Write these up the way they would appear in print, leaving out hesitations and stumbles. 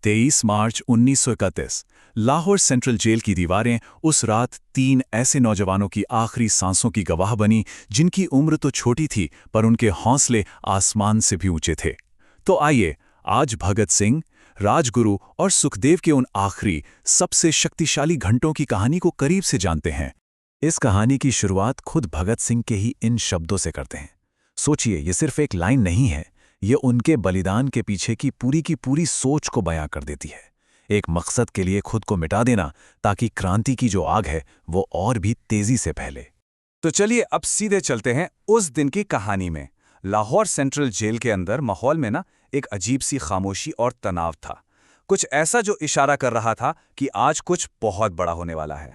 23 मार्च 1931 Lahore central jail की दीवारें उस रात 3 ऐसे नौजवानों की आखिरी सांसों की गवाह बनी जिनकी उम्र तो छोटी थी पर उनके हौसले आसमान से भी ऊंचे थे। तो आइए आज भगत सिंह, राजगुरु और सुखदेव के उन आखिरी सबसे शक्तिशाली घंटों की कहानी को करीब से जानते हैं। इस कहानी की शुरुआत खुद भगत सिंह के ही इन शब्दों से करते हैं। सोचिए, ये सिर्फ एक लाइन नहीं है, ये उनके बलिदान के पीछे की पूरी सोच को बयां कर देती है। एक मकसद के लिए खुद को मिटा देना ताकि क्रांति की जो आग है वो और भी तेजी से फैले। तो चलिए अब सीधे चलते हैं उस दिन की कहानी में। लाहौर सेंट्रल जेल के अंदर माहौल में एक अजीब सी खामोशी और तनाव था, कुछ ऐसा जो इशारा कर रहा था कि आज कुछ बहुत बड़ा होने वाला है।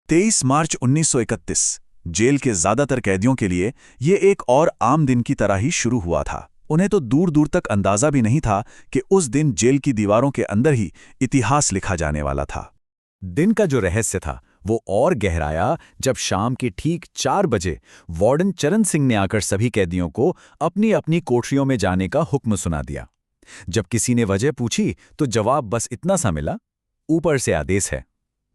23 मार्च 1931 जेल के ज्यादातर कैदियों के लिए ये एक और आम दिन की तरह ही शुरू हुआ था। उन्हें तो दूर दूर तक अंदाजा भी नहीं था कि उस दिन जेल की दीवारों के अंदर ही इतिहास लिखा जाने वाला था। दिन का जो रहस्य था वो और गहराया जब शाम के ठीक 4 बजे वार्डन चरण सिंह ने आकर सभी कैदियों को अपनी अपनी कोठरियों में जाने का हुक्म सुना दिया। जब किसी ने वजह पूछी तो जवाब बस इतना सा मिला, ऊपर से आदेश है।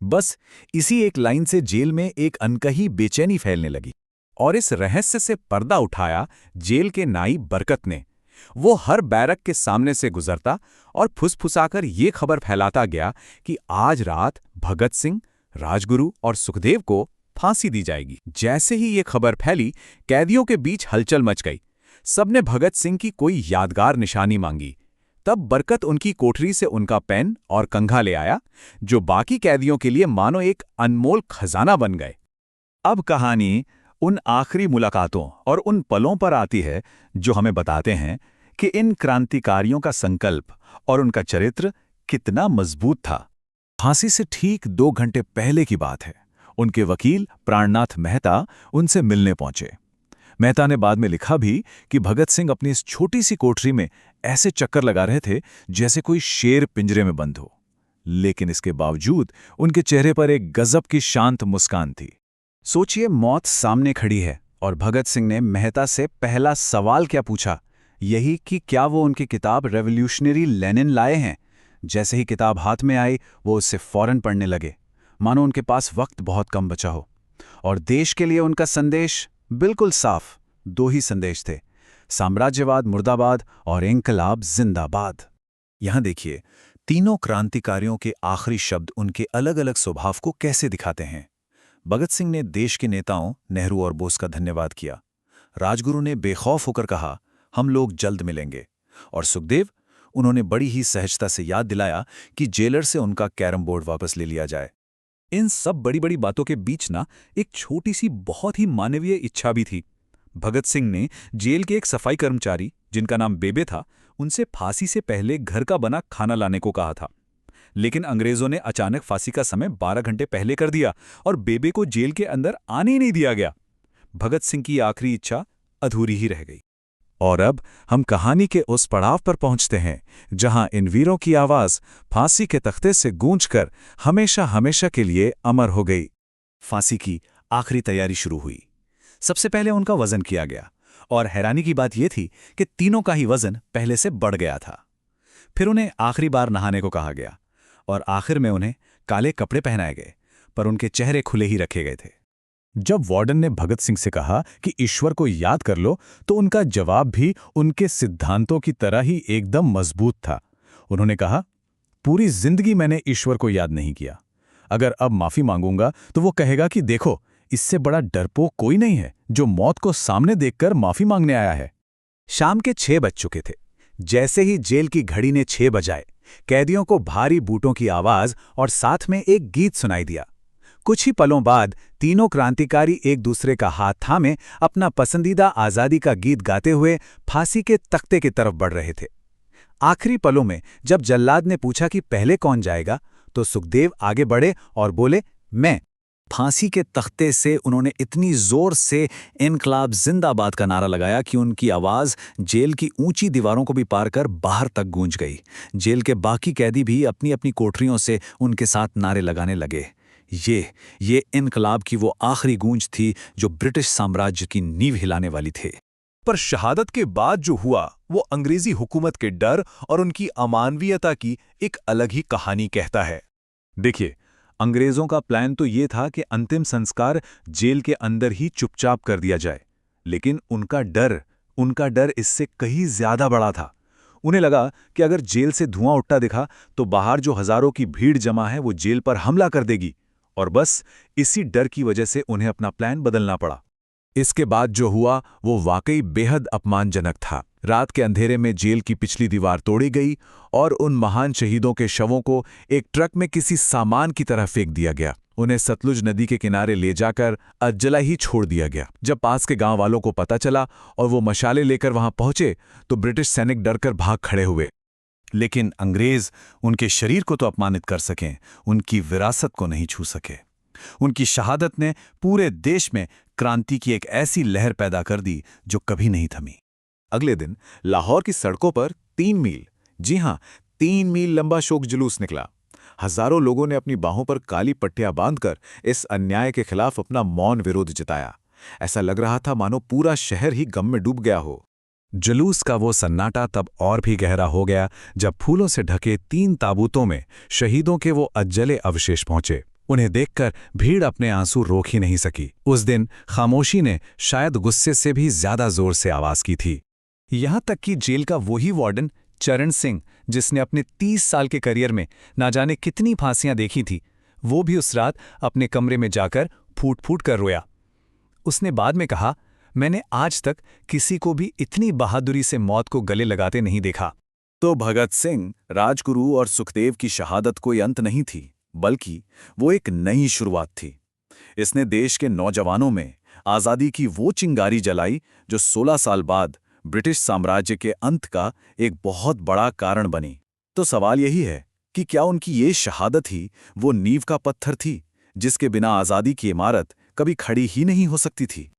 बस इसी एक लाइन से जेल में एक अनकही बेचैनी फैलने लगी। और इस रहस्य से पर्दा उठाया जेल के नाई बरकत ने। वो हर बैरक के सामने से गुजरता और फुसफुसाकर ये खबर फैलाता गया कि आज रात भगत सिंह, राजगुरु और सुखदेव को फांसी दी जाएगी। जैसे ही ये खबर फैली, कैदियों के बीच हलचल मच गई। सबने भगत सिंह की कोई यादगार निशानी मांगी। तब बरकत उनकी कोठरी से उनका पेन और कंघा ले आया, जो बाकी कैदियों के लिए मानो एक अनमोल खजाना बन गए। अब कहानी उन आखिरी मुलाकातों और उन पलों पर आती है जो हमें बताते हैं कि इन क्रांतिकारियों का संकल्प और उनका चरित्र कितना मजबूत था। फांसी से ठीक 2 घंटे पहले की बात है। उनके वकील प्राणनाथ मेहता उनसे मिलने पहुंचे। मेहता ने बाद में लिखा भी कि भगत सिंह अपनी इस छोटी सी कोठरी में ऐसे चक्कर लगा रहे थे जैसे कोई शेर पिंजरे में बंद हो, लेकिन इसके बावजूद उनके चेहरे पर एक गजब की शांत मुस्कान थी। सोचिए, मौत सामने खड़ी है और भगत सिंह ने मेहता से पहला सवाल क्या पूछा, यही कि क्या वो उनकी किताब रेवोल्यूशनरी लेनिन लाए हैं। जैसे ही किताब हाथ में आई वो उससे फौरन पढ़ने लगे, मानो उनके पास वक्त बहुत कम बचा हो। और देश के लिए उनका संदेश बिल्कुल साफ, 2 ही संदेश थे, साम्राज्यवाद मुर्दाबाद और इंकलाब जिंदाबाद। यहां देखिए, तीनों क्रांतिकारियों के आखिरी शब्द उनके अलग अलग स्वभाव को कैसे दिखाते हैं। भगत सिंह ने देश के नेताओं नेहरू और बोस का धन्यवाद किया। राजगुरु ने बेखौफ होकर कहा, हम लोग जल्द मिलेंगे। और सुखदेव, उन्होंने बड़ी ही सहजता से याद दिलाया कि जेलर से उनका कैरम बोर्ड वापस ले लिया जाए। इन सब बड़ी बड़ी बातों के बीच एक छोटी सी बहुत ही मानवीय इच्छा भी थी। भगत सिंह ने जेल के एक सफाई कर्मचारी जिनका नाम बेबे था, उनसे फांसी से पहले घर का बना खाना लाने को कहा था। लेकिन अंग्रेजों ने अचानक फांसी का समय 12 घंटे पहले कर दिया और बेबे को जेल के अंदर आने ही नहीं दिया गया। भगत सिंह की आखिरी इच्छा अधूरी ही रह गई। और अब हम कहानी के उस पड़ाव पर पहुंचते हैं जहां इन वीरों की आवाज फांसी के तख्ते से गूंजकर हमेशा हमेशा के लिए अमर हो गई। फांसी की आखिरी तैयारी शुरू हुई। सबसे पहले उनका वजन किया गया और हैरानी की बात यह थी कि तीनों का ही वजन पहले से बढ़ गया था। फिर उन्हें आखिरी बार नहाने को कहा गया और आखिर में उन्हें काले कपड़े पहनाए गए, पर उनके चेहरे खुले ही रखे गए थे। जब वार्डन ने भगत सिंह से कहा कि ईश्वर को याद कर लो, तो उनका जवाब भी उनके सिद्धांतों की तरह ही एकदम मजबूत था। उन्होंने कहा, पूरी जिंदगी मैंने ईश्वर को याद नहीं किया। अगर अब माफी मांगूंगा तो वो कहेगा कि देखो, इससे बड़ा डरपोक कोई नहीं है जो मौत को सामने देखकर माफी मांगने आया है। शाम के 6 बज चुके थे। जैसे ही जेल की घड़ी ने 6 बजाए, कैदियों को भारी बूटों की आवाज और साथ में एक गीत सुनाई दिया। कुछ ही पलों बाद तीनों क्रांतिकारी एक दूसरे का हाथ थामे अपना पसंदीदा आजादी का गीत गाते हुए फांसी के तख्ते की तरफ बढ़ रहे थे। आखिरी पलों में जब जल्लाद ने पूछा कि पहले कौन जाएगा, तो सुखदेव आगे बढ़े और बोले, मैं। फांसी के तख्ते से उन्होंने इतनी जोर से इनकलाब जिंदाबाद का नारा लगाया कि उनकी आवाज जेल की ऊंची दीवारों को भी पार कर बाहर तक गूंज गई। जेल के बाकी कैदी भी अपनी अपनी कोठरियों से उनके साथ नारे लगाने लगे। ये इनकलाब की वो आखिरी गूंज थी जो ब्रिटिश साम्राज्य की नींव हिलाने वाली थी। पर शहादत के बाद जो हुआ वो अंग्रेजी हुकूमत के डर और उनकी अमानवीयता की एक अलग ही कहानी कहता है। देखिए, अंग्रेजों का प्लान तो ये था कि अंतिम संस्कार जेल के अंदर ही चुपचाप कर दिया जाए, लेकिन उनका डर इससे कहीं ज्यादा बड़ा था। उन्हें लगा कि अगर जेल से धुआं उठता दिखा तो बाहर जो हजारों की भीड़ जमा है वो जेल पर हमला कर देगी, और बस इसी डर की वजह से उन्हें अपना प्लान बदलना पड़ा। इसके बाद जो हुआ वो वाकई बेहद अपमानजनक था। रात के अंधेरे में जेल की पिछली दीवार तोड़ी गई और उन महान शहीदों के शवों को एक ट्रक में किसी सामान की तरह फेंक दिया गया। उन्हें सतलुज नदी के किनारे ले जाकर अजला ही छोड़ दिया गया। जब पास के गांव वालों को पता चला और वो मशाले लेकर वहां पहुंचे तो ब्रिटिश सैनिक डरकर भाग खड़े हुए। लेकिन अंग्रेज उनके शरीर को तो अपमानित कर सकें, उनकी विरासत को नहीं छू सके। उनकी शहादत ने पूरे देश में क्रांति की एक ऐसी लहर पैदा कर दी जो कभी नहीं थमी। अगले दिन लाहौर की सड़कों पर 3 मील, जी हां 3 मील लंबा शोक जुलूस निकला। हजारों लोगों ने अपनी बाहों पर काली पट्टियां बांधकर इस अन्याय के खिलाफ अपना मौन विरोध जताया। ऐसा लग रहा था मानो पूरा शहर ही गम में डूब गया हो। जुलूस का वो सन्नाटा तब और भी गहरा हो गया जब फूलों से ढके 3 ताबूतों में शहीदों के वो अजले अवशेष पहुंचे। उन्हें देखकर भीड़ अपने आंसू रोक ही नहीं सकी। उस दिन खामोशी ने शायद गुस्से से भी ज्यादा जोर से आवाज की थी। यहां तक कि जेल का वही वार्डन चरण सिंह, जिसने अपने 30 साल के करियर में ना जाने कितनी फांसियां देखी थी, वो भी उस रात अपने कमरे में जाकर फूट फूट कर रोया। उसने बाद में कहा, मैंने आज तक किसी को भी इतनी बहादुरी से मौत को गले लगाते नहीं देखा। तो भगत सिंह, राजगुरु और सुखदेव की शहादत कोई अंत नहीं थी, बल्कि वो एक नई शुरुआत थी। इसने देश के नौजवानों में आज़ादी की वो चिंगारी जलाई जो 16 साल बाद ब्रिटिश साम्राज्य के अंत का एक बहुत बड़ा कारण बनी। तो सवाल यही है कि क्या उनकी ये शहादत ही वो नींव का पत्थर थी जिसके बिना आज़ादी की इमारत कभी खड़ी ही नहीं हो सकती थी।